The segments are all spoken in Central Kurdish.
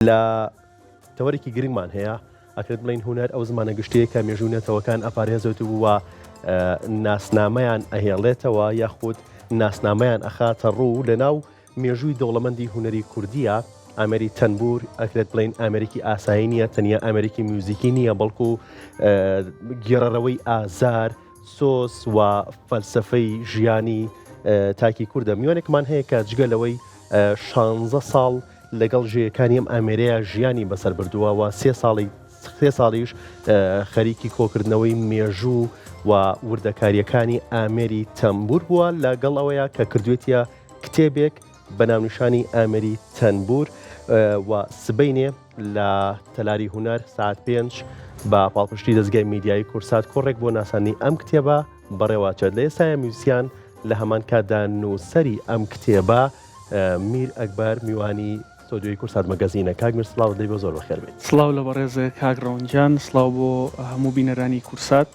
لە تەوەرێکی گرنگمان هەیە ئەکرێت بڵین هونەر ئەو زمانە گشتەیە کە مێژوونەتەوەکان ئەپارێزێت وە ناسنامەیان ئەهێڵێتەوە یاخود ناسنامەیان ئەخاتە ڕوو لە ناو مێژووی دەوڵەمەندی هونەری کوردیە. ئامێری تەنبور ئەکرێت بڵین ئامریکی ئاسایی نییە، تەنیا ئامریکی میوزیکی نییە، بەڵکو گێڕەرەوەی ئازار، سۆس و فەلسفەی ژیانی تاکی کووردە. میوانێکمان هەیە کە جگەلەوەی 16 ساڵ لەگەڵ ژێیەکانی ئەم ئامێرەیە ژیانی بەسەر بردووە و 3 ساڵیش خەریکی کۆکردنەوەی مێژوو و وردەکاریەکانی ئامێری تەنبور بووە، لەگەڵ ئەوەیە کە کردوێتە کتێبێک بە ناونیشانی ئامێری تەنبور و سبەینێ لە تەلاری هونەر ساعت 5 بە پاڵپشتی دەستگای میدیایی کورسات کۆڕێک بۆ ناسانی ئەم کتێبە بەڕێواچێت. لە ئێستاە میوسیان لە هەمان کاتدا نووسەری ئەم کتێبە میر ئەکبەر میوانی سۆدیۆی کورسات مەگەزینە. کاگمیر سڵاو دەی بۆ زۆر بەخێر بێت. سڵاو لە بەڕێزە کاک ڕەوەنجان، سڵاو بۆ هەموو بینەرانی کورسات،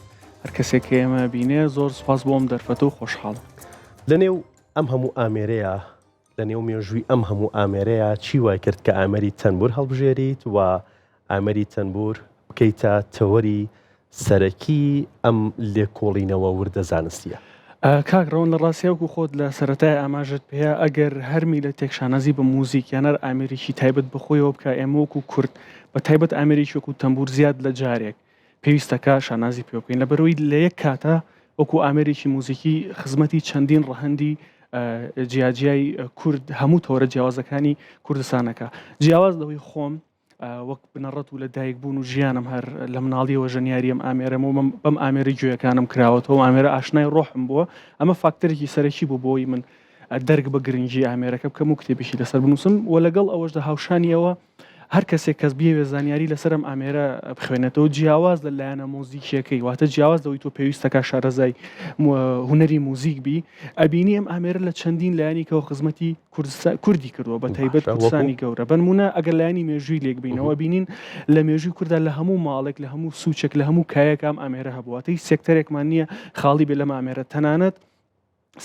هەر کەسێک کە ئێمە بینێ زۆر سوپاس بۆم دەرفەتە و خۆشحاڵ. لەنێو ئەم هەموو ئامێرەیە، لە نێو مێژووی ئەم هەموو ئامێرەیە چی وای کرد کە ئامەری تەنبور هەڵبژێریت و ئامەری تەنبور بکەیتە تەوەری سەرەکی ئەم لێکۆڵینەوە وردە زانستیە؟ کاک ڕەوەن لە ڕاستیاوکو خۆت لە سەرەتای ئاماژت پێەیە ئەگەر هەر میلەتێک شانازی بە موزیک یانەر ئامێریکی تایبەت بخۆیەوە بکە، ئێمە وەکو کورد بە تایبەت ئامێریکی وەکو تەنبور زیاد لە جارێک پێویستەکە شانازی پێ بکەین، لەبەرەوەی لە یەک کاتە وەکو ئامێریکی موزیکی خزمەتی چەندین ڕەهەندی جیاجیای کورد هەموو تۆرە جیاوازەکانی کوردستانەکە. جیاواز لەوەی خۆم وەک بنەڕەت و لە دایک بوون و ژیانم هەر لە مناڵیەوە ژەنیاری ئەم ئامێرەمە بەم ئامێری گوێیەکانم کراوەتەوە، ئامێرە ئاشنای ڕۆحم بووە. ئەمە فاکتەرێکی سەرەکی بوو بۆی من دەرگ بە گرنگی ئامێرەکە بکەم و کتێبێکی لەسەر بنووسم و لەگەڵ ئەوەشدا هاوشانیەوە هەر کەسێک کەس بیەوێ زانیاری لەسەرم ئامێرە بخوێنێتەوە جیاواز لە لایەنە مۆزیکیەکەی، واتە جیاواز لەوەی تۆ پێویستەکە شارەزای هونەری موزیک بی، ئەبینی ئەم ئامێرە لە چەندین لایەنیکەوە خزمەتی کوردی کردووە بە تایبەت کوردستانی گەورە. بنمونە ئەگەر لایەنی مێژووی لێک بینەوە بینین لە مێژووی کووردا لە هەموو ماڵێک لە هەموو سوچێک لە هەموو کایەک ئەم ئامێرە هەبووە، هیچ سێکتەرێکمان نییە خاڵی بێ لەم ئامێرە. تەنانەت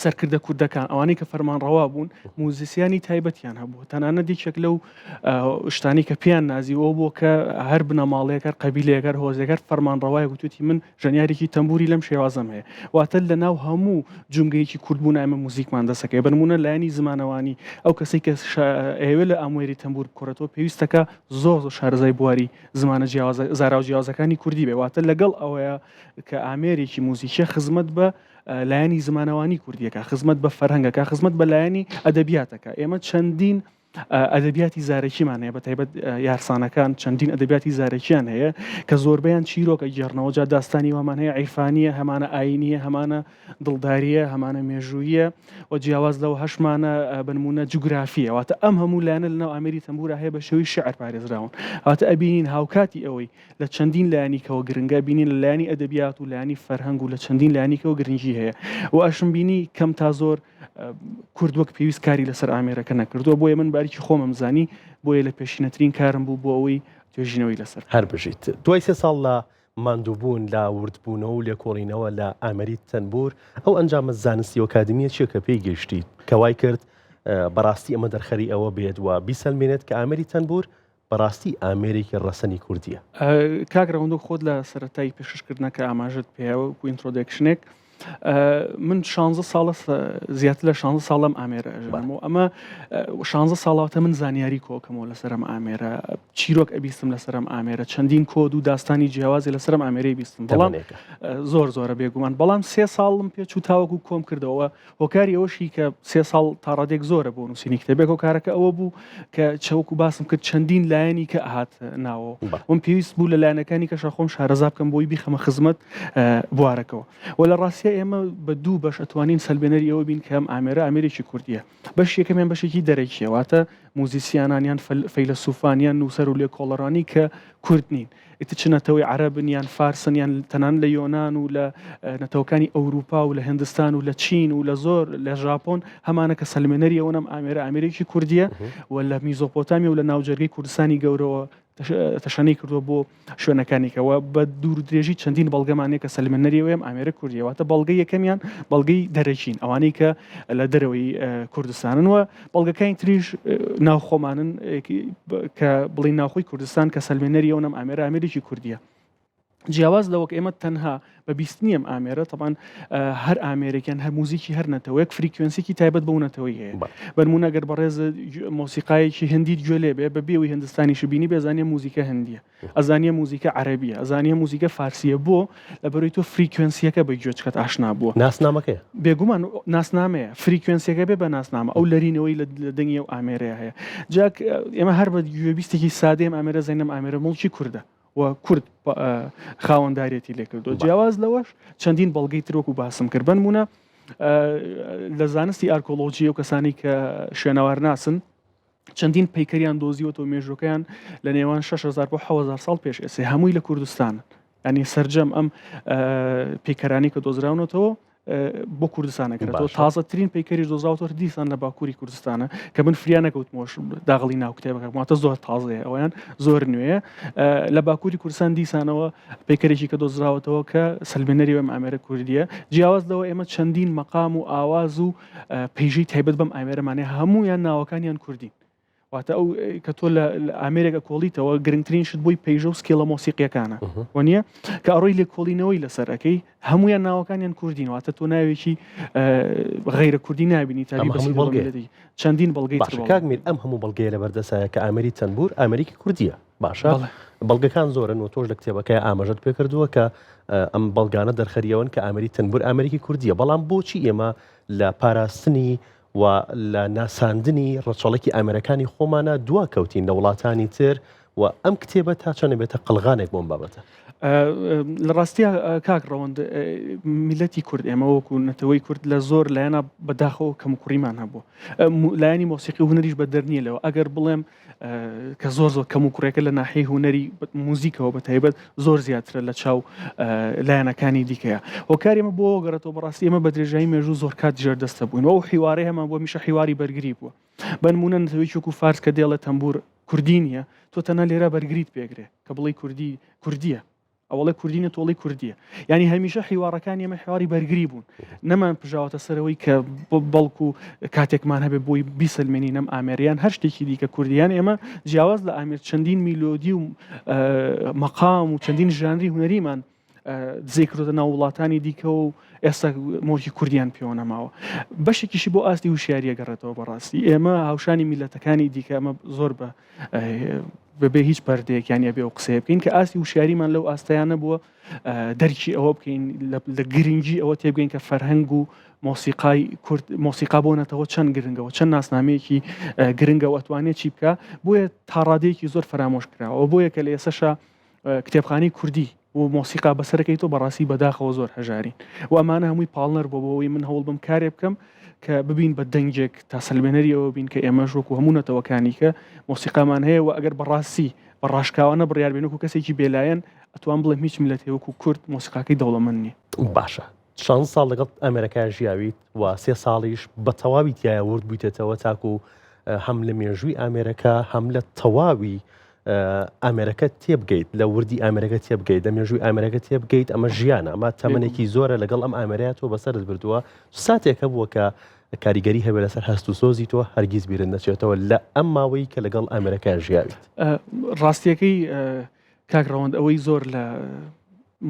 سەرکردە کوردەکان ئەوانەی کە فەرمانڕەوا بوون موزیسیانی تایبەتیان هەبوو، تەنانەت یەکێک لەو شتانی کە پێیان نازیەوە بۆ کە هەر بنەماڵەیەکەر قەبیلەیەکەر هۆزێکەر فەرمانڕەوایە گوتوتی من ژەنیارێکی تەنبوری لەم شێوازەم هەیە، واتە لە ناو هەموو جونگەیەکی کوردبوون ئەمە موزیکمان دەسەکەی. بنمونە لایەنی زمانەوانی ئەو کەسێک کە ئێوە لە ئاموێری تەنبور بکۆڕێتەوە پێویستەکە زۆر شارەزای بواری زمانە زاراو جیاوازەکانی کوردی بێ، واتە لەگەڵ ئەوەیە کە ئامێرێکی موزیکیە خزمەت بە لایەنی زمانەوانی کوردیەکە، خزمەت بە فەرهەنگەکە، خزمەت بە لایەنی ئەدەبیاتەکە. ئێمە چەندین ئەدەبیاتی زارێکیمان هەیە، بە تایبەت یارسانەکان چەندین ئەدەبیاتی زارێکیان هەیە کە زۆربیان چیرۆکە گێڕنەوە، جا داستانی وامان هەیە عیرفانیە، هەمانە ئاینیە، هەمانە دڵداریە، هەمانە مێژوویە و جیاواز لەوە هەشمانە بنمونە جوگرافیە. واتە ئەم هەموو لایەنە لەناو ئامێری تەنبورە هەیە بە شێوەی شیعر پارێزراون. واتە ئەبینین هاوکاتی ئەوەی لە چەندین لایەنیکەوە گرنگە، بینین لە لایەنی ئەدەبیات و لایەنی فەرهەنگ و لە چەندین لایەنیکەوە گرنگی هەیە و ئەشم بینی کەم تا زۆر کورد وەک پێویست کاری لەسەر ئامێرەکە نەکردووە. بۆیە من باریکی خۆمم زانی، بۆیە لە پێشینەترین کارم بوو بۆ ئەوەی توێژینەوەی لەسەر هەر بژیت. دوای 3 ساڵ لە ماندووبوون لە وردبوونەوە و لێکۆڵینەوە لە ئامەری تەنبور، ئەو ئەنجامە زانستی و ئەکادمیە چیە کە پێی گەیشتیت کەوای کرد بەڕاستی ئەمە دەرخەری ئەوە بێت و بیسەلمێنێت کە ئامەری تەنبور بەڕاستی ئامێرێکی ڕەسەنی کوردیە؟ کاک ڕەوەندۆ خۆت لە سەرەتای پێشکردنەکە ئاماژت پێیەوە و ئینترۆدەکشنێک من 16 ساڵە زیاتر لە 16 ساڵم ئامێرە ئەژەمەوە. ئەمە 16 ساڵاتە من زانیاری کۆکەمەوە لەسەرم ئامێرە، چیرۆک ئەبیستم لەسەرم ئامێرە، چەندین کۆد و داستانی جیاوازی لەسەرم ئامێرەی بیستم، بەڵام زۆرە بێگومان. بەڵام 3 ساڵم پێچوو تاوەکو کۆم کردەوە. هۆکاری ئەوەشی کە 3 ساڵ تا ڕادێک زۆرە بۆ نووسینی کتێبێک، هۆکارەکە ئەوە بوو کە چەوەکو باسم کرد چەندین لایەنی کە ئاهات ناوەوە، وم پێویست بوو لە لایەنەکانی کەشە خۆم شارەزا بکەم بۆی بیخەمە خزمەت بوارەکەەوە. و لە ڕاستیە ئێمە بە دوو بەش ئەتوانین سەلبێنەری ئەوە بین کە ئەم ئامێرە ئامێرێکی کوردیە. بەش یەکەمیان بەشێکی دەرەکیە، واتە موزیسیانانیان فەیلسوفانیان نووسەر و لێکۆڵەرانی کە کورد نین، ئیتر چ نەتەوەی عەرەبن یان فارسن یان تەنان لە یۆنان و لە نەتەوەکانی ئەوروپا و لە هندستان و لە چین و لە زۆر لە ژاپۆن، هەمانە کە سەلمێنەری ئەوەم ئامێرە ئامێرێکی کوردیە و لە میزۆپۆتامی و لە ناوجەرگەی کوردستانی گەورەوە تەشەنەی کردووە بۆ شوێنەکانێکەوە بە دوور درێژی چەندین بەڵگەمانەیە کە سەلمەنەریەوەم ئامێرە کوردیەوەتە بەڵگەی یەکەمیان بەڵگەی دەرەچین ئەوانەی کە لە دەرەوەی کوردستانن وە بەڵگەکانی تریش ناوخۆمانن کە بڵین ناوخۆی کوردستان کە سەلمێنەریەوە نەم ئامێرێکی کوردیە. جیاواز لەوەک ئێمە تەنها بە بیستنیم ئامێرە طبعاً هەر ئامێرێکیان هەر موزیکی هەر نەتەوەیەک فریکوێنسیکی تایبەت بە نەتەوەی هەیە بەنمونە گەر بەڕێز مۆسیقایەکی هەندی گوێ لێ بێ بە بێوی هندستانیش بینی بێزانێ موزیکە هەندیە ئەزانیە موزیکە عەرەبیە ئەزانیە موزیکە فارسیە بۆ لەبەرەوەی تۆ فریکوێنسیەکە بە گوێچکەت ئاشنا بووە ناسنامەکەیە بێگومان ناسنامەیە فریکوێنسیەکە بێ بە ناسنامە ئەو لەرینەوەی لە دەنگی و ئامێرەیە هەیە جاک ئێمە هەر بە گوێبیستێکی سادەیەم ئامێرە زەینەم ئامێرە مڵکی کووردە و کورد خاوەنداریەتی لێ کردو جیاواز لەوەش چەندین بەڵگەی ترۆک و باسم کرد بنمونە لە زانستی ئارکۆلۆژی و کەسانی کە شوێنەوار ناسن چەندین پەیکەریان دۆزیوەتەوە مێژوەکەیان لە نێوان 6,000 بۆ 7,000 ساڵ پێش ئێسێ هەمووی لە کوردستانن ینی سەرجەم ئەم پێکەرانی کە دۆزراونەتەوە بۆ کوردستانەکرێتەوە تازەترین پەیکەری دۆزراوەوە دیسان لە باکووری کوردستانە کە من فریان نەکەوتمەوە داغڵی ناو کتێبەکە واتە زۆر تازەیە ئەویان زۆر نوێیە لە باکووری کوردستان دیسانەوە پەیکەرێکی کە دۆزراوەتەوە کە سەلمێنەری ئەم ئامێرە کوردیە جیاواز لەوە ئێمە چەندین مەقام و ئاواز و پێیژەی تایبەت بەم ئامێرەمانێ هەموویان ناوەکانیان کوردین واتە ئەو کە تۆ لە ئامێرێکە کۆڵیتەوە گرنگترین شت بۆی پەیژە و سکێڵە مۆسیقیەکانە وانە کە ئەڕۆی لێ کۆڵینەوەی لەسەرەکەی هەمویان ناوەکانیان کوردین واتە تۆ ناوێکی غیرە کوردی نابینی تابی چەندین بەڵگەی کاکمیر ئەم هەموو بەڵگەیە لە بەردەسایە کە ئامێری تەنبور ئامریکی کوردیە باشە بەڵگەکان زۆرن و تۆش لە کتێبەکەی ئاماژەت پێ کردووە کە ئەم بەڵگانە دەرخەریەوەن کە ئامێری تەنبور ئامریکی کوردیە بەڵام بۆچی ئێمە لە پاراستنی و لە ناساندنی ڕەچەڵێکی ئامێرەکانی خۆمانە دوا کەوتین لە وڵاتانی تر و ئەم کتێبە تا چەند بێتە قەڵغانێک بۆم بابەتە لە ڕاستیە کاک ڕەوەند میلەتی کورد ئێمە وەکو نەتەوەی کورد لە زۆر لایەنە بەداخەوە کەم و کوڕیمان هەبوو لایەنی مۆسیقی و هونەریش بە دەرنیە لەوە ئەگەر بڵێم کە زۆر کەم و کوڕێکە لە ناحیەی هونەری موزیکەوە بە تایبەت زۆر زیاترە لە چاو لایەنەکانی دیکەیە هۆکاری ئێمە بۆ گەڕێتەوە بەڕاستی ئێمە بە درێژایی مێژوو زۆر کات ژێردەستە بووین و حیوارەی هەمان بۆ میشە حیواری بەرگری بووە بنمونە نەتەوەی چووک و فارس کە دێڵە تەنبور کوردی نییە تۆ تەنە لێرە بەرگریت پێگرێ کە بڵی کوردیە ئەوڵێ کوردینە تۆڵی کوردیە ینی هەمیشە حیوارەکانی ئێمە حیواری بەرگری بوون نەمان پژاوەتە سەرەوەی کە بەڵکو کاتێکمان هەبێ بۆی بیسەلمێنی نەم ئامێریان هەر شتێکی دیکە کوردیان ئێمە جیاواز لە ئامێر چەندین میلۆدی و مەقام و چەندین ژانری هونەریمان دزێکرۆتە ناو وڵاتانی دیکە و ئێستا مۆژی کوردیان پێوە نەماوە بەشێکیشی بۆ ئاستی وشیاریە گەڕێتەوە بەڕاستی ئێمە هاوشانی میلەتەکانی دیکە ئەمە زۆر بەبێ هیچ پەردەیەکیان بێ و قسەیە بکەین کە ئاستی وشیاریمان لەو ئاستەیانە بووە دەرکی ئەوە بکەین لە گرنگی ئەوە تێبگەین کە فەرهەنگ و مۆسیقا بۆنەتەوە چەند گرنگەوە چەند ناسنامەیەکی گرنگە و ئەتوانێت چی بکە بۆیە تا ڕادەیەکی زۆر فرامۆش کراوە بۆیە کە لە ئێسەشە کتێبخانەی کوردی و مۆسیقا بەسەرەکەی تۆ بەڕاستی بەداخەوە زۆر هەژارین و ئەمانە هەمووی پاڵنەر بۆەوەی من هەوڵ بم کارێ بکەم کە ببین بە دەنگێک تا سەلمێنەری ئەوە بین کە ئێمەش وەکو هەموو نەتەوەکانی کە مۆسیقامان هەیە و ئەگەر بەڕاستی بە ڕاشکاوانە بڕیاربێن و کەسێکی بێلایەن ئەتوان بڵێم هیچ میلەتێ وەکو کورد مۆسیقاکەی دەوڵەمەند نییە باشە چەند ساڵ لەگەڵ ئەمریکا ژیاویت و 3 ساڵیش بە تەواوی تایە ورد بوویتێتەوە تاکو هەم لە مێژووی ئامێرەکە هەم لە تەواوی ئامێرەکە تێبگەیت لە وردی ئامێرەکە تێبگەیت لە مێژووی ئامێرەکە تێبگەیت ئەمە ژیانە ئەمە تەمەنێکی زۆرە لەگەڵ ئەم ئامێرەیە تۆ بەسەرت بردووە ساتێکە بووە کە کاریگەری هەبێت لەسەر هەست و سۆزی تۆ هەرگیز بیرن نەچێتەوە لە ئەم ماوەی کە لەگەڵ ئامێرەکە ژیاویت ڕاستیەکەی کاکڕەوەند ئەوەی زۆر لە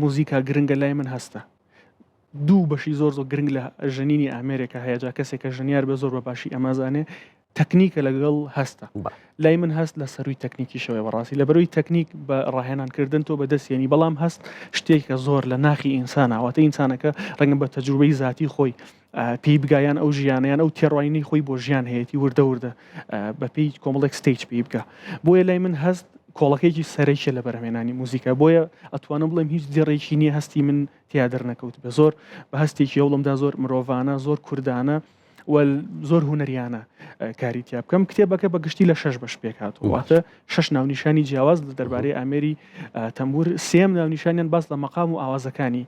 موزیکا گرنگە لای من هەستە دوو بەشی زۆر گرنگ لە ژنینی ئامێرێکە هەیەجا کەسێکە ژنیار بە زۆر بەباشی ئەمازانێ تەکنیکە لەگەڵ هەستە لای من هەست لە سەروی تەکنیکی شەوەی بەڕاستی لە بەروی تەکنیک بە ڕاهێنانکردن تۆ بەدەستێنی بەڵام هەست شتێکە زۆر لە ناخی ئینسانە ئەواتە ئینسانەکە ڕەنگە بە تەجروبەی ذاتی خۆی پێی بگایان ئەو ژیانیان ئەو تێڕوانی خۆی بۆ ژیان هەیەی وردە بە پێی کۆمەڵێک ستیج پێی بکە بۆیە لای من هەست کۆڵەکەیکی سەرەیکە لە بەرهێنانی موزیکا بۆیە ئەتوانم بڵێم هیچ دێڕێکی نییە هەستی من تیادر نەکەوت بە زۆر بە هەستێکی ئەوڵمدا زۆر مرۆڤانە زۆر کوردانە زۆر هونەریانە کاری تیا بکەم کتێبەکە بە گشتی لە 6 بەش پێکاتواتە 6 ناونیشانی جیاواز لە دەربارەی ئامێری تەمبور 3 ناونیشانیان باس لە مەقام و ئاوازەکانی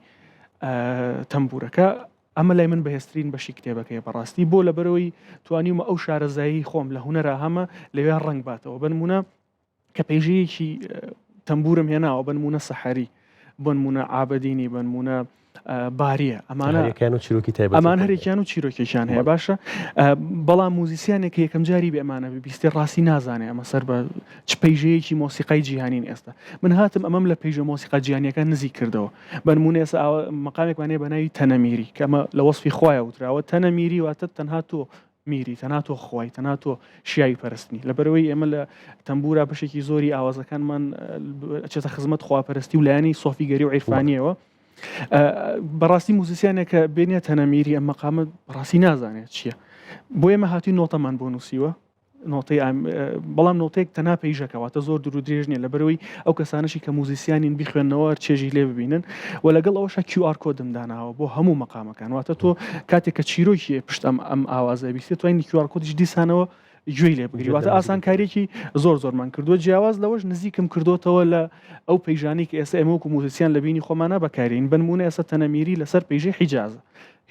تەمبورەکە ئەمە لای من بەهێزترین بەشی کتێبەکەی بەڕاستی بۆ لەبەرەوەی توانیمە ئەو شارەزایی خۆم لە هونەرە هەمە لەوێ ڕنگ باتەوە بنمونە کە پێژەیەکی تەمبورم هێناوە بنمونە سەحەری، بنمونە عابەدینی، بنمونە باریە، ئەمانەکان و چیرۆکی تایبەت ئەمان هەرێکیان و چیرۆکێکیان هەیە باشە. بەڵام موزیسیانێک یەکەم جاری بە ئەمانە بیستی ڕاستی نازانێ ئەمە سەر بە چ پەیژەیەکی مۆسیقای جیهانین ئێستا. من هاتم ئەمەم لە پەیژە مۆسیقا جیهانیەکان نزیک کردەوە. بنمونە ئێستا مەقامێکمانەیە بە ناوی تەنەمیری کە ئەمە لە وەسفی خۆیە وتراوە. تەنەمیری واتە تەنها تۆ میری، تەنها تۆ خۆی، تەنها تۆ شیاوی پەرستنی. لەبەرەوەی ئێمە لە تەمبورا بەشێکی زۆری ئاوازەکانمان ئەچێتە خزمەت خواپەرستی و لایەنی سۆفیگەری و عیرفانیەوە. بەڕاستی موزیسیانێک کە بێنێت تەنەمیری ئەم مەقامە ڕاستی نازانێت چییە. بۆ ئێمە هاتی نۆتەمان بۆ نووسیوە، نۆتەی بەڵام نۆتەیەک تەنها پێیژەکەواتە زۆر دوور و درێژ نیە لەبەرەوەی ئەو کەسانشی کە موزیسیانین بیخوێنەوە چێژی لێ ببینن و لەگەڵ ئەوەشە QR کۆدم داناوە بۆ هەموو مەقامەکان. واتە تۆ کاتێک کە چیرۆکی پشت ئەم ئاوازە بیستێت توانین QR کۆدیش دیسانەوە گوێی لێ بگری. واتە ئاسانکاریێکی زۆرمان کردووە. جیاواز لەوەش نزیکم کردوتەوە لە ئەو پەیژانەی کە ئێستا ئێمە وەکو موزیسیان لە بینی خۆمانە بەکارین. بنمونە ئێستا تەنەمیری لەسەر پەیژەی حیجازە.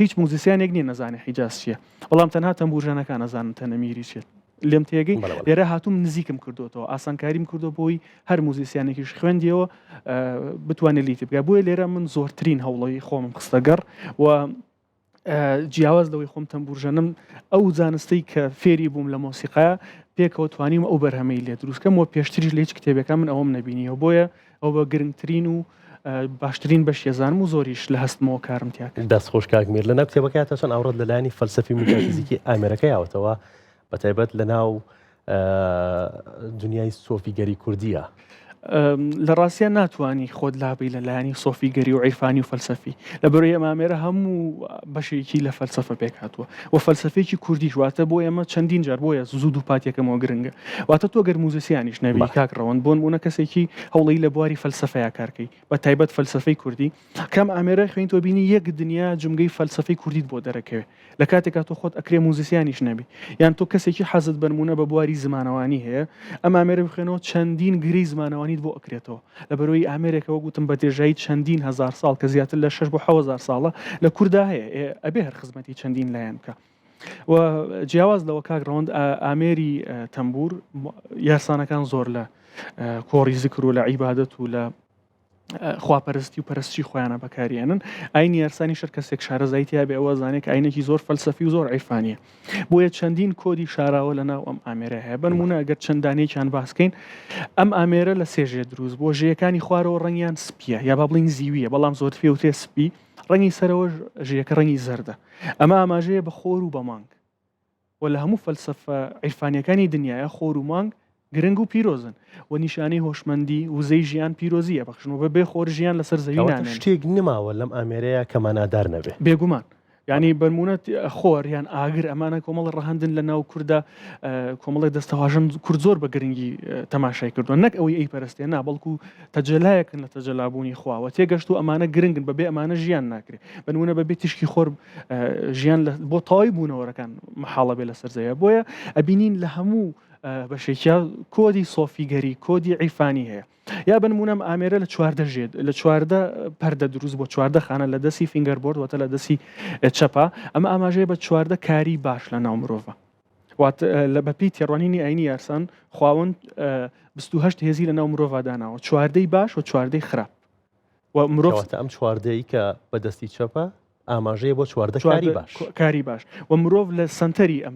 هیچ موزیسیانێک نییە نەزانێ حیجاز چییە، بەڵام تەنها تەمبورژانەکان نەزانن تەنەمیری چێت. لێم تێگەی لێرە هاتووم نزیکم کردوتەوە، ئاسانکاریم کردو بۆی هەر موزیسیانێکیش خوێندیەوە بتوانێت لیتی بگە. بۆیە لێرە من زۆرترین هەوڵی خۆمم خستەگەڕ و جیاواز لەوەی خۆم تەمبورژەنم ئەو زانستەی کە فێری بووم لە مۆسیقایا پێکەوە توانیم ئەو بەرهەمەی لێ دروستکەم و پێشتریش لێ کتێبەکە من ئەوەم نەبینیەوە. بۆیە ئەو بە گرنگترین و باشترین بەش ێزانم و زۆریش لە هەستمەوە کارم تیا کرد. دەست خۆش کاکمیر لە ناو کتێبەکە تەچەند ئاوڕەت لەلایەنی فەلسەفی میتافیزیکی ئامێرەکە یاوەتەوە بەتایبەت لە ناو دنیای سۆفیگەری کوردیە. لە ڕاستیە ناتوانانی خۆت لابی لەلایەنی سۆفیگەری و عیرفانی و فەلسەفی. لەبەرەوەی ئەمامێرە هەموو بەشێکی لە فەلسەفە پێک هاتووە و فەلسەفێکی کوردیش واتە بۆ ئێمە چەندین جار بۆیە زوود و پاتێکەمەوە گرنگە. واتە تۆ گەر موزیسیانیش نەبی کاکڕەوەن بۆن بوونە کەسێکی هەوڵی لە بواری فەلسەفەیە کارکەی بە تایبەت فەلسەفەی کوردی کەم ئامێرە خوێنیتەوە بینی یەک دنیا جمگەی فەلسەفەی کوردیت بۆ دەرەکەوێت. لە کاتێکا تۆ خۆت ئەکرێ موزیسیانیش نەبی یان تۆ کەسێکی حەزت بنمونە بە بواری زمانەوانی هەیە ئەم ئامێرە بخوێنەوە چەندین گرەی زمانەوانیت بۆ ئەکرێتەوە. لەبەرەوەی ئامێرێکەوە گوتم بە درێژایی چەندین هەزار ساڵ کە زیاتر لە 6 بۆ 7 ساڵە لە کووردا هەیە ئەبێ هەر خزمەتی چەندین لایەن بکە. و جیاواز لەوە کاکڕەوەند ئامێری تەمبور یاسانەکان زۆر لە کۆڕی زیکر و لە عیبادەت و لە خواپەرستی و پەرستی خۆیانە بەکارێنن. ئاینی یارسانی شەر کەسێک شارەزاییتیا بێ ئەوە زانێک ئاینێکی زۆر فەلسەفی و زۆر عیرفانیە. بۆیە چەندین کۆدی شاراوە لە ناو ئەم ئامێرە هەیە. بنمونە ئەگەر چەندانێکیان باسکەین ئەم ئامێرە لە سێژێ دروست بۆ ژەیەکانی خوارەوە ڕەنگیان سپیە یا با بڵین زیویە بەڵام زۆر پێوتێ سپی ڕەنگی سەرەوە ژەیەکە ڕەنگی زەردە. ئەمە ئاماژەیە بە خۆر و بە مانگ و لە هەموو فەلسەفە عیرفانیەکانی دنیاە خۆر و مانگ گرنگ و پیرۆزن و نیشانەی هۆشمەندی وزەی ژیان پیرۆزیە بەخشنەوە بێ خۆر ژیان لەسەر زەوی نانێن. شتێک نماوە لەم ئامێرەیە کە مانادار نەبێ بێگومان. یعنی بەرمونەت خۆر یان ئاگر ئەمانە کۆمەڵ ڕەهندن لە ناو کووردا کۆمەڵی دەستەواژن کورد زۆر بە گرنگی تەماشای کردووە نەک ئەوەی ئەی پەرستێ نا بەڵکو تەجەلایەکن لە تەجەلابوونی خواوە تێگەشت و ئەمانە گرنگن بەبێ ئەمانە ژیان ناکرێت بنمونە بەبێ تیشکی خۆر ژیان بۆ تەواوی بوونەوەرەکان محاڵە بێ لەسەر زەویە. بۆیە ئەبینین لە هەموو بەشێکیا کۆدی سۆفیگەری کۆدی عیرفانی هەیە. یا بنمونەم ئامێرە لە 14 ژێت لە 14 پەردە دروست بۆ 14 خانە لە دەستی فینگەربۆرد واتە لە دەستی چەپا ئەمە ئاماژەیە بە 14 کاری باش لە ناو مرۆڤە. لە بەپی تێڕوانینی ئاینی یارسان خواوەند 28 هێزی لە ناو مرۆڤ داناوە 14 باش و 14 خراپ و مرۆڤ ئەم 14 کە بە دەستی چەپە ئاماژەیە بۆ 14 کاری باش و مرۆڤ لە سنتەری ئەم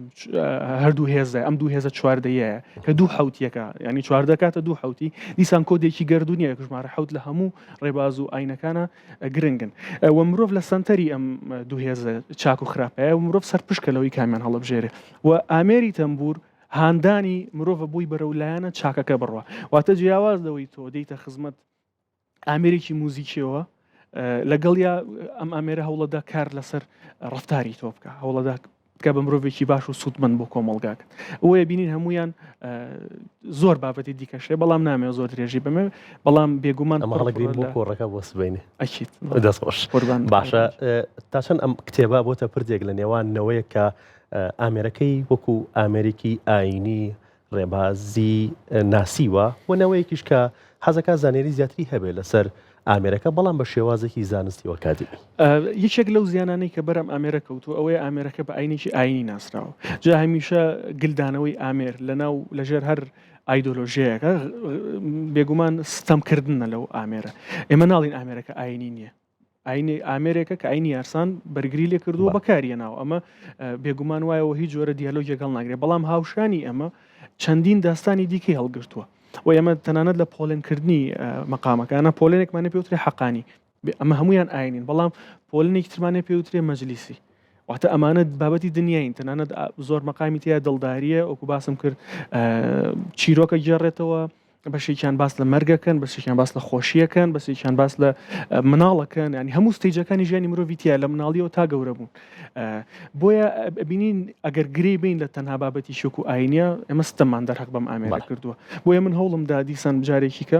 هەردوو هێزە ئەم دوو هێزە 14یە کە دوو حوتیەکە ینی 14 کاتە دوو حوتی دیسان کۆدێکی گەردونیە ژمارە حوت لە هەموو ڕێباز و ئاینەکانە گرنگن و مرۆڤ لە سنتەری ئەم دوو هێزە چاک و خراپەیە و مرۆڤ سەرپشکەلەوەی کامیان هەڵەبژێرێ و ئامێری تەمبور هاندانی مرۆڤە بووی بەرەولایەنە چاکەکە بڕوە واتە جیاواز لەوەی تۆ دەیتە خزمەت ئامێرێکی موزیکیەوە لەگەڵیا ئەم ئامێرە هەوڵەدا کار لەسەر ڕفتاری تۆ بکە هەوڵەدا کە بە مرۆڤێکی باش و سوودمەند بۆ کۆمەڵگاکە ئەوەیە بینین هەمویان زۆر بابەتی دیکەشێ بەڵام نامێ زۆر درێژی بەمێ بەڵام بێگومان هەڵەگرین بۆ کۆڕەکە بۆ سبینێ ئەکیت دەستخۆش باشە تاچەند ئەم کتێبە بۆتە پردێک لە نێوانەوەیە کە ئامێرەکەی وەکو ئامێریکی ئاینی ڕێبازی ناسیوە و نەوەیەکیش کە حەزەکە زانێری زیاتری هەبێ لەسەر ئامێرەکە بەڵام بە شێوازێکی زانستی وەکاتبی یەکێک لەو زیانانەی کە بەرەم ئامێرە کەوتو ئەوەیە ئامێرەکە بە ئاینێکی ئاینی ناسراوە جا هەمیشە گلدانەوەی ئامێر لەژێر هەر ئایدۆلۆژیەکە بێگومان ستەمکردنە لەو ئامێرە. ئێمە ناڵین ئامێرەکە ئاینی نییە. ئاینی ئامێرێکە کە ئاینی یارسان بەرگری لێ کردووە بەکاریە ناو ئەمە بێگومان وایەوە هیچ جۆرە دیالۆگ لەگەڵ ناگرێت، بەڵام هاوشانی ئەمە چەندین داستانی دیکەی هەڵگرتووە و ئێمە تەنانەت لە پۆلێنکردنی مەقامەکانە پۆلێنێکمانە پێوترێ حەقانی، ئەمە هەمویان ئاینین، بەڵام پۆلێنێکی ترمانێ پێوترێ مەجلیسی، واتە ئەمانە بابەتی دنیاین، تەنانەت زۆر مەقامی تیا دڵداریە، وەکو باسم کرد چیرۆکە گێڕێتەوە، بەشێکیان باس لە مەرگەکەن، بەشێکیان باس لە خۆشیەکەن، بەشێکیان باس لە مناڵەکەن، ینی هەموو ستەیجەکانی ژیانی مرۆڤی تیا لە مناڵیەوە تا گەورە بوون. بۆیە بینین ئەگەر گرێ بین لە تەنها بابەتی شوک و ئاینیە ئێمە ستەممان دەرحەق بەم ئامێرە کردووە. بۆیە من هەوڵمدا دیسان بجارێکی کە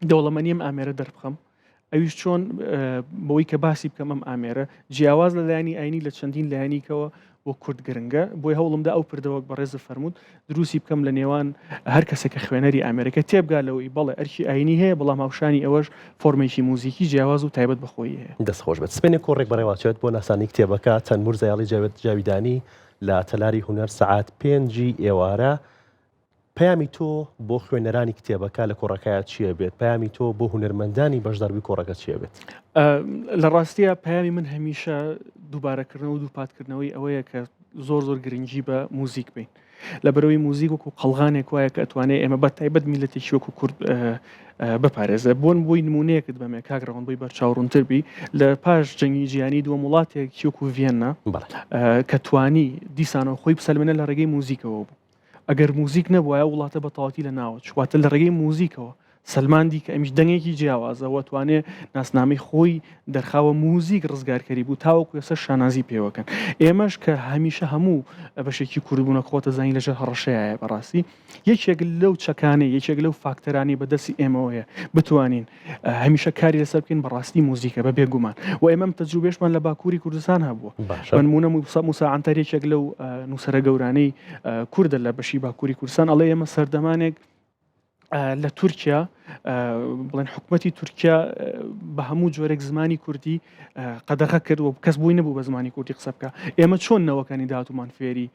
دەوڵەمەنیم ئامێرە دەربخەم، ئەویش چۆن بەوەی کە باسی بکەم ئەم ئامێرە جیاواز لە لایانی ئاینی لە چەندین لایانیکەوە بۆ کورد گرنگە، بۆی هەوڵمدا ئەو پردەوەک بە ڕێز فەرموود دروستی بکەم لە نێوان هەر کەسێکە خوێنەری ئامێرەکە تێبگا لەوەی بەڵێ ئەرکی ئاینی هەیە، بەڵام هاوشانی ئەوەش فۆرمێکی موزیکی جیاواز و تایبەت بەخۆی هەیە. دەستخۆش بێت. سپێنێ کۆڕێک بەڕێواچێت بۆ ناسانی کتێبەکە تەنمور زەیاڵی جاویدانی لە تەلاری هونەر سەعات 5 ئێوارە. پەیامی تۆ بۆ خوێنەرانی کتێبەکە لە کۆڕەکەیە چیە بێت؟ پەیامی تۆ بۆ هونەرمەندانی بەشداروی کۆڕەکە چیە بێت؟ لە ڕاستیە پەیامی من هەمیشە دووبارەکردنەوە و دووپاتکردنەوەی ئەوەیە کە زۆر گرنگی بە موزیک بین، لە بەرەوەی موزیک وەکو قەڵغانێک وایە کە ئەتوانێت ئێمە بە تایبەت میلەتێکی وەکو کورد بپارێزە. بۆی نمونەیەکت بەمێ کاگڕەوەن بۆی بەرچاوڕوونتر بی لە پاش جەنگی جیهانی دووەم وڵاتێکی وەکو ڤێننا کە توانی دیسانەوە خۆی بسەلمێنە لە ڕێگەی موزیکەوە بوو. ئەگەر موزیک نەبووە وڵاتە بە تەواوەتی لە ناوە چواتە لە ڕێگەی موزیکەوە سلماندی کە ئەمیش دەنگێکی جیاوازەوە توانێت ناسنامەی خۆی دەرخاوە موزیک ڕزگارکەری بوو تاوەکو ێستا شانازی پێوەکەن. ئێمەش کە هەمیشە هەموو بەشێکی کوردبوونە خۆتە زانی لەژێر هەڕەشەیە بەڕاستی یەکێک لەو چەکانەی یەکێک لەو فاکتەرانی بەدەستی ئێمەوەیە بتوانین هەمیشە کاری لەسەر بکەین بەڕاستی موزیکە بە بێگومان و ئێمەم تەجروبێشمان لە باکووری کوردستان هەبووە. بنمونە موسا عنتەرێکێک لەو نووسەرە گەورانەی کوردە لە بەشی باکووری کوردستان ئەڵێ ئێمە سەردەمانێک لە تورکیا بڵێن حکومەتی تورکیا بە هەموو جۆرێک زمانی کوردی قەدەغە کرد و کەس بووی نەبوو بە زمانی کوردی قسە بکە. ئێمە چۆن نەوەکانی داهاتوومان فێری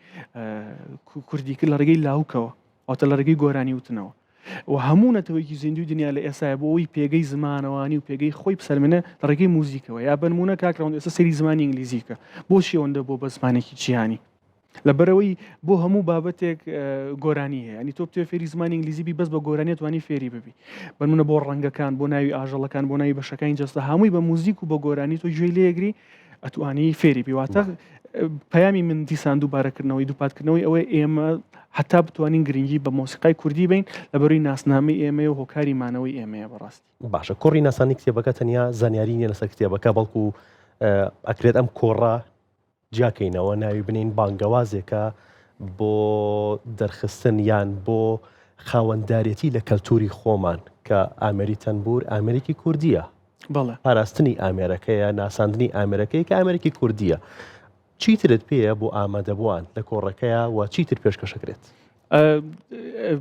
کوردی کرد لە ڕێگەی لاوکەوە واتە لە ڕێگەی گۆرانی وتنەوە و هەموو نەتەوەیکی زیندوی دنیا لە ئێسایە بۆەوەی پێگەی زمانەوانی و پێگەی خۆی بسەلمێنە لە ڕێگەی موزیکەوە یا بنمونە کاکڕەوەند ئێستا سەیری زمانی ئینگلیزیکە بۆچی ئەوەندە بۆ بە زمانێکی جیهانی لەبەرەوەی بۆ هەموو بابەتێک گۆرانی هەیە ینی تۆ بتوێ فێری زمانی ئینگلیزی بەس بە گۆرانی توانی فێری ببی بنمونە بۆ ڕەنگەکان بۆ ناوی ئاژەڵەکان بۆ ناوی بەشەکانی جەستە هەمووی بە موزیک و بە گۆرانی تۆ گوێی لێگری ئەتوانی فێری بیواتە پەیامی من دیسان دووبارەکردنەوەی دووپاتکردنەوەی ئەوەی ئێمە حتا بتوانین گرنگی بە مۆسیقای کوردی بین لەبەروی ناسنامەی ئێمە و هۆکاری مانەوەی ئێمەیە بەڕاستی. باشە کوڕی ناسانی کتێبەکە تەنیا زانیاری نیە لەسەر کتێبەکە بەڵکو ئەکرێت ئەم کۆڕە جیاکەینەوە ناوی بنین بانگەوازێکە بۆ دەرخستن یان بۆ خاوەنددارەتی لە کەلتوری خۆمان کە ئامێری تەنبور ئامێرێکی کوردیە پاراستنی ئامێرەکەیە ناساندنی ئامێرەکەی کە ئامێرێکی کوردیە. چیترت پێیە بۆ ئامادەبووان لە کۆڕەکەیە و چیتر پێشکەشەکرێت؟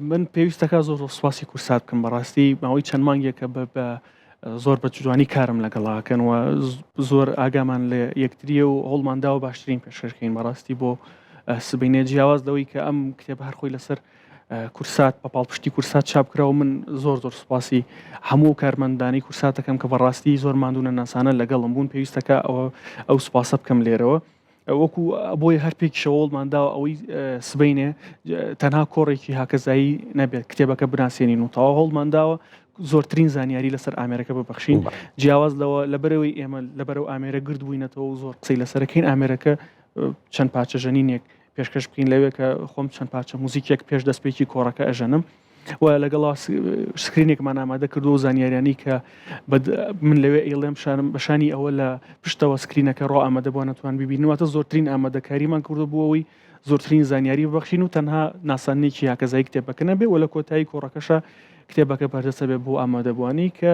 من پێویستەکە زۆر سواسی کورسات بکەم بەڕاستی ماوەی چەند مانگێکە بە زۆر بە جوانی کارم لەگەڵاکەن و زۆر ئاگامان لە یەکتریە و هەوڵمانداوە باشترین پێشکەشکەین بەڕاستی بۆ سبینێ جیاواز لەوەی کە ئەم کتێب هەرخۆی لەسەر کورسات بە پاڵپشتی کورسات چاپ کراوە. من زۆر سوپاسی هەموو کارمەندانی کورساتەکەم کە بەڕاستی زۆر ماندوونە ناسانە لەگەڵم بوون پێویستەکە ئەو سوپاسە بکەم لێرەوە وەکو بۆی هەر پێکی شەوڵمانداوە ئەوەی سبینێ تەنها کۆڕێکی هاکەزایی نەبێت کتێبەکە بناسیێنین و تەواو هەوڵمانداوە زۆرترین زانیاری لەسەر ئامێرەکە ببەخشین جیاواز لەوە لەبەرەوەی ئێمە لەبەرەوە ئامێرە گرد بووینەتەوە و زۆر قسەی لەسەرەکەین ئامێرەکە چەند پاچە ژەنینێک پێشکەش بکەین لەوێ کە خۆم چەند پاچە موزیکێک پێش دەستپێکی کۆڕەکە ئەژەنم و لەگەڵ سکرینێکمان ئامادە کردو و زانیاریانی کە من لەوێ ئێڵێم بەشانی ئەوە لە پشتەوە سکرینەکە ڕۆ ئامادەبووە نەتوان ببینواتە زۆرترین ئامادەکاریمان کردو بووەوەی زۆرترین زانیاری ببەخشین و تەنها ناسانێکی یاکەزایی کتێبەکە نەبێ و لە کۆتایی کۆڕەکەشە کتێبەکە پەردەسە بێ بۆ ئامادەبوانی کە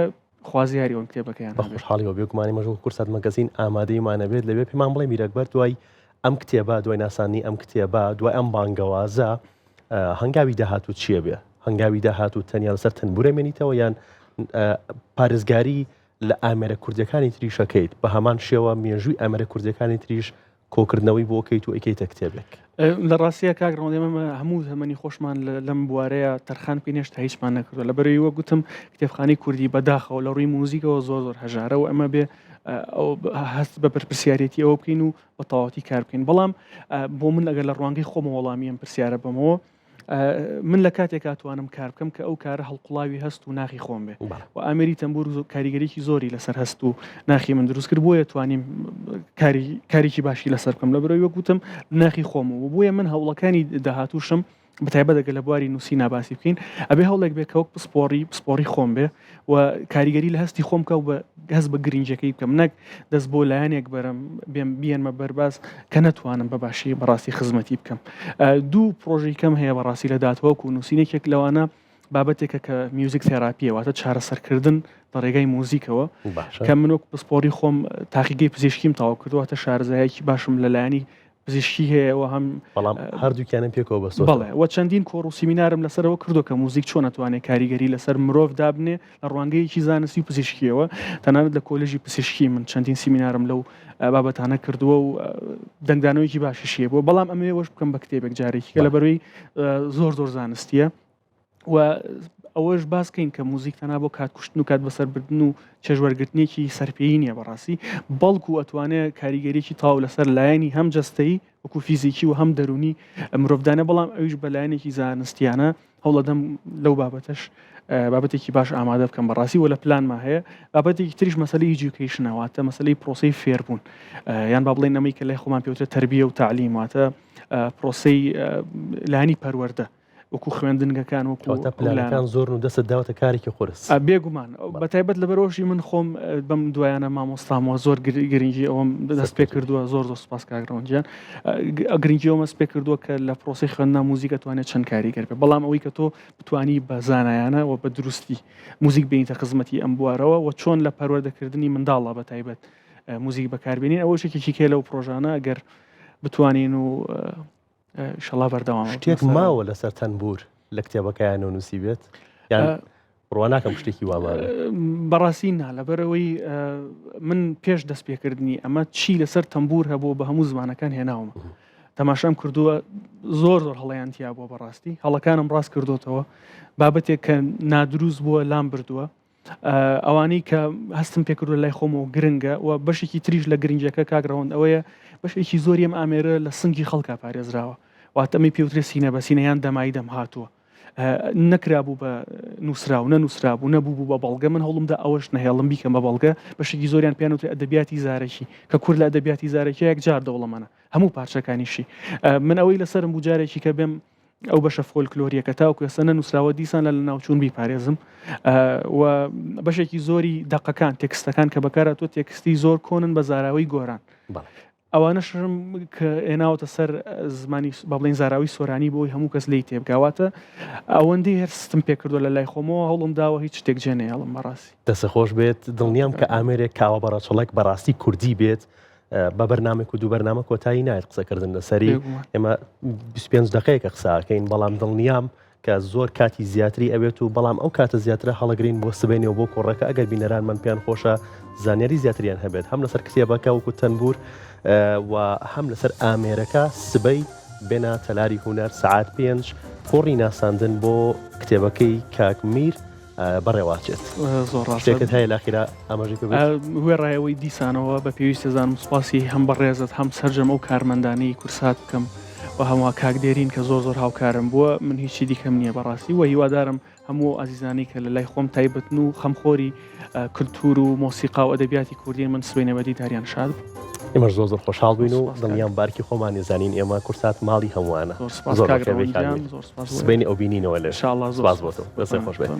خوازیاری ئەوم کتێبەکەیان بە خۆشحاڵیەوە بێگومانی مەژوو کورسات مەگەزین ئامادەیمانەبێت لەوێ پێمان بڵێ میرەکبەر دوای ئەم کتێبە دوای ناسانی ئەم کتێبە دوای ئەم بانگەوازە هەنگاوی داهاتوو چییە بێ؟ هەنگاوی داهاتوو تەنیا لەسەر تەنبورە مێنیتەوە یان پارێزگاری لە ئامێرە کوردەکانی تریشەکەیت بە هەمان شێوە مێژووی ئامێرە کوردەکانی تریش کۆکردنەوەی بۆ کەیت و ئەیکەیتە کتێبێک. لە ڕاستیە کاگڕۆ ئێمە هەموو هەمەنی خۆشمان لەم بوارەیە تەرخان پێی نێشتا هیچمان نەکردو لە بەرەوەی وە گوتم کتێبخانەی کوردی بەداخەوە لە ڕووی موزیکەوە زۆر هەژارە و ئەمە بێ هەست بە پرسیارەتی ئەوە بکەین و بە تەواوەتی کار بکەین. بەڵام بۆ من ئەگەر لە ڕوانگەی خۆمە وەڵامی ئەم پرسیارە بمەوە من لە کاتێکا توانم کار بکەم کە ئەو کارە هەڵقوڵاوی هەست و ناخی خۆم بێ و ئامێری تەمبور کاریگەریکی زۆری لەسەر هەست و ناخی من دروست کرد بۆیە توانیم کارێکی باشی لەسەر بکەم لە بەرەوەی وەکوتم ناخی خۆم و بۆیە من هەوڵەکانی داهاتووشم بەتایبەت دەگە لە بواری نووسی ناباسی بکەین ئەبێ هەوڵێک بێ کەوک پسپۆری خۆم بێ و کاریگەری لە هەستی خۆم کە و هەست بە گرنگجەکەی بکەم نەک دەست بۆ لایەنێک بەرم بیێنمە بەرباز کە نەتوانم بەباشی بەڕاستی خزمەتی بکەم. دوو پرۆژەی کەم هەیە بەڕاستی لە داتوەکو و نووسینێکێک لەوانە بابەتێکە کە میوزیک تێراپیەوەتە چارەسەرکردن بە ڕێگای موزیکەوە کە من وەک پسپۆری خۆم تاقیگەی پزیشکیم تاوا کردوواتە شارەزایەکی باشم لەلایەنی پزیشکی هەیەەوە هەم بەڵام هەردووکیانم پێکەوە بەسۆ بەڵێ وە چەندین کۆڕ و سیمینارم لەسەرەوە کردو کە موزیک چۆن ناتوانێت کاریگەری لەسەر مرۆڤ دابنێ لە ڕوانگەیەکی زانستی و پزیشکیەوە تەنانەت لە کۆلێژی پزیشکی من چەندین سیمینارم لەو بابەتانە کردووە و دەنگدانەوەیکی باشیشیە بۆ بەڵام ئەمێ وەش بکەم بە کتێبێک جارێکی کە لە بەروی زۆر زانستیە و ئەوەش باسکەین کە موزیک تەنا بۆ کاتکوشتن و کات بەسەربردن و چێژوەرگرتنێکی سەرپێی نییە بەڕاستی بەڵکو ئەتوانێت کاریگەریی تاو لەسەر لایەنی هەم جەستەی وەکو فیزیکی و هەم دەرونی مرۆڤدانە بەڵام ئەویش بە لایەنێکی زانستیانە هەوڵەدەم لەو بابەتەش بابەتێکی باش ئامادە بکەم بەڕاستی و لە پلانما هەیە بابەتێکی تریش مەسەلەی ئیدوکیشنەواتە مەسەلەی پرۆسەی فێربوون یان با بڵێن ئەمەی کە لای خۆمان پێوترە تەربیە و تعلیماتە پرۆسەی لایەنی پەروەردە وەکو خوێندنگەکان وەکو پلانەکان زۆر و دەست داوەتە کارێکی خۆرس بێگومان بەتایبەت لە بەرۆژی من خۆم بەم دوایانە مامۆستامەوە زۆر گرنگی ئەوم دەست پێ کردووە زۆر سوپاس کاگڕۆنجیان گرنگی ئەومە سپێ کردووە کە لە پرۆسی خوێندنا موزیک دەتوانێت چەند کاریگەر بێ بەڵام ئەوەی کە تۆ بتوانی بە زانایانە و بە دروستی موزیک بینیتە خزمەتی ئەم بوارەوە و چۆن لە پەروەردەکردنی منداڵە بەتایبەت موزیک بەکاربێنین ئەوە شتێکی کێ لەو پرۆژانە ئەگەر بتوانین و ئینشەڵا بەردەوام شتێک ماوە لەسەر تەنبور لە کتێبەکەیان نووسی بێت یان ڕواناکەم شتێکی وامانە بەڕاستی نا لەبەرەوەی من پێش دەست پێکردنی ئەمە چی لەسەر تەمبور هەبوو بە هەموو زمانەکان هێناومە تەماشام کردووە زۆر هەڵەیانتیا بووە بەڕاستی هەڵەکانم ڕاست کردوتەوە بابەتێک کە نادروست بووە لام بردووە ئەوانەی کە هەستم پێکردو لای خۆمەوە گرنگە و بەشێکی تریش لە گرنگەکە کاگڕەوەند ئەوەیە بەشێکی زۆریم ئامێرە لە سنگی خەڵکا پارێزراوە واتەمی پێوترێ سینە بە سینەیان دەمایی دەم هاتووە نەکرابوو بە نووسراو نەنووسرابوو نەبوو بە بەڵگە من هەوڵمدا ئەوەش نەهێڵم بیکەم بە بەڵگە بەشێکی زۆریان پێیانوتێ ئەدەبیاتی زارێکی کە کورد لە ئەدەبیاتی زارێکی یەک جار دەوڵەمەنە هەموو پارچەکانیشی من ئەوەی لەسرم بوو جارێکی کە بێم ئەو بەشە فۆلکلۆریەکە تاوکو ئێستا نەنووسراوە دیسان لە ناوچوون بیپارێزم و بەشێکی زۆری دەقەکان تێکستەکان کە بەکارە تۆ تێکستی زۆر کۆنن بە زاراوی گۆران ئەوانەشم کە ئێناوەتە سەر زمانی با بڵێن زاراوی سۆرانی بۆی هەموو کەس لی تێبگاواتە ئەوەندەی هەرستم پێکردووە لە لای خۆمەوە هەوڵم داوە هیچ شتێک جێنەیەڵم بەڕاستی دەسە خۆش بێت دڵنیام کە ئامێرێک کاوە بەڕاچەڵک بەڕاستی کوردی بێت بە بەرنامێک و دوو بەرنامە کۆتایی نایێت قسەکردن لەسەری ئێمە 25 دقەیەکە قساکەین بەڵام دڵنیام کە زۆر کاتی زیاتری ئەوێت و بەڵام ئەو کاتە زیاترە هەڵەگرین بۆ سبێنەوە بۆ کۆڕەکە ئەگەر بینەرانمان پێیان خۆشە زانیاری زیاتریان هەبێت هەم لەسەر کتێبەکە وەکو تەنبور و هەم لەسەر ئامێرەکە سبەی بێنە تەلاری هونەر سعات 5 کۆڕی ناساندن بۆ کتێبەکەی کاکمیر بەڕێواچێت شتێکت هەیە لاخیرا ئاماژەی وێ ڕایەوەی دیسانەوە بە پێویستە زانم سوپاسی هەم بەڕێزت هەم سەرجەمە و کارمەندانەی کورسات بکەم و هەموو کاکدێرین کە زۆر هاوکارم بووە من هیچی دیکەم نییە بەڕاستی و هیوادارم هەموو ئازیزانی کە لە لای خۆم تایبەتن و خەمخۆری کلتور و مۆسیقا و ئەدەبیاتی کوردی من سبەینە بە دیداریان شاد ئێمەش زۆر خۆشحاڵ بووین و دڵنیام بارکی خۆمان نێزانین ئێمە کورسات ماڵی هەمووانە زۆر سبەینی ئەو بینینەوە لێ سپاس بۆ تۆ دەستێ خۆش بێت.